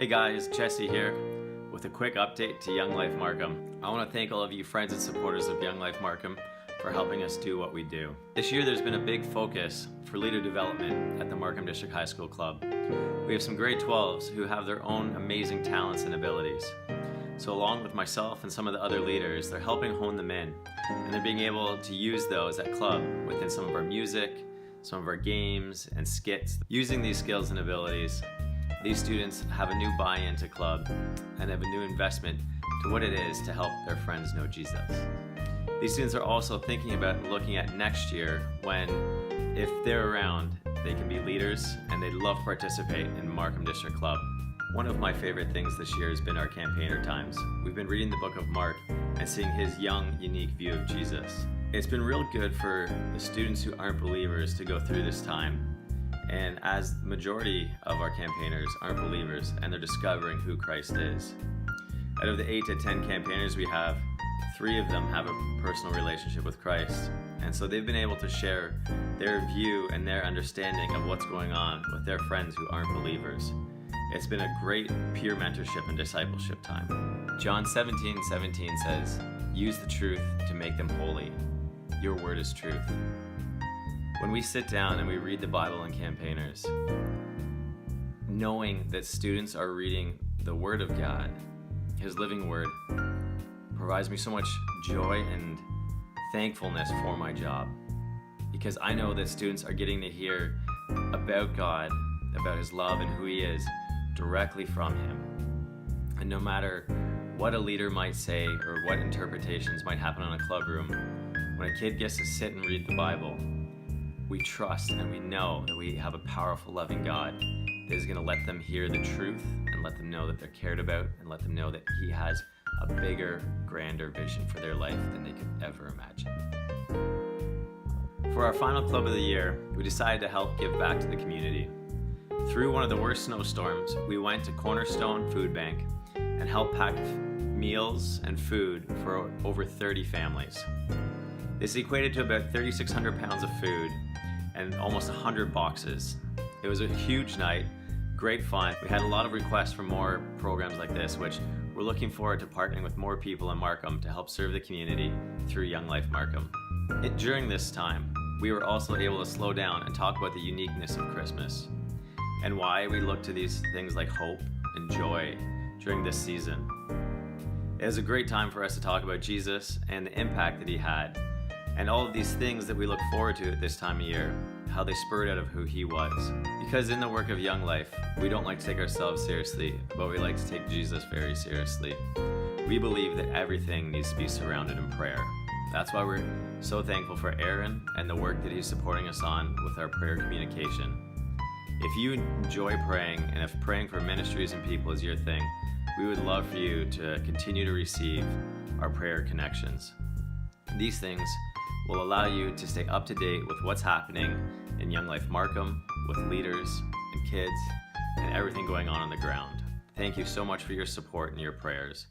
Hey guys, Jesse here with a quick update to Young Life Markham. I want to thank all of you friends and supporters of Young Life Markham for helping us do what we do. This year there's been a big focus for leader development at the Markham District High School Club. We have some grade 12s who have their own amazing talents and abilities. So along with myself and some of the other leaders, they're helping hone them in, and they're being able to use those at club within some of our music, some of our games and skits. Using these skills and abilities, these students have a new buy-in to club and have a new investment to what it is to help their friends know Jesus. These students are also thinking about and looking at next year when, if they're around, they can be leaders and they'd love to participate in Markham District Club. One of my favorite things this year has been our campaigner times. We've been reading the book of Mark and seeing his young, unique view of Jesus. It's been real good for the students who aren't believers to go through this time. And as the majority of our campaigners aren't believers and they're discovering who Christ is. Out of the 8 to 10 campaigners we have, 3 of them have a personal relationship with Christ. And so they've been able to share their view and their understanding of what's going on with their friends who aren't believers. It's been a great peer mentorship and discipleship time. John 17:17 says, "Use the truth to make them holy. Your word is truth." When we sit down and we read the Bible in campaigners, knowing that students are reading the Word of God, His living Word, provides me so much joy and thankfulness for my job. Because I know that students are getting to hear about God, about His love and who He is, directly from Him. And no matter what a leader might say or what interpretations might happen in a club room, when a kid gets to sit and read the Bible, we trust and we know that we have a powerful, loving God that is going to let them hear the truth and let them know that they're cared about and let them know that He has a bigger, grander vision for their life than they could ever imagine. For our final club of the year, we decided to help give back to the community. Through one of the worst snowstorms, we went to Cornerstone Food Bank and helped pack meals and food for over 30 families. This equated to about 3,600 pounds of food and almost 100 boxes. It was a huge night, great fun. We had a lot of requests for more programs like this, which we're looking forward to partnering with more people in Markham to help serve the community through Young Life Markham. During this time, we were also able to slow down and talk about the uniqueness of Christmas and why we look to these things like hope and joy during this season. It was a great time for us to talk about Jesus and the impact that He had, and all of these things that we look forward to at this time of year, how they spurred out of who He was. Because in the work of Young Life, we don't like to take ourselves seriously, but we like to take Jesus very seriously. We believe that everything needs to be surrounded in prayer. That's why we're so thankful for Aaron and the work that he's supporting us on with our prayer communication. If you enjoy praying, and if praying for ministries and people is your thing, we would love for you to continue to receive our prayer connections. These things will allow you to stay up to date with what's happening in Young Life Markham, with leaders and kids, and everything going on the ground. Thank you so much for your support and your prayers.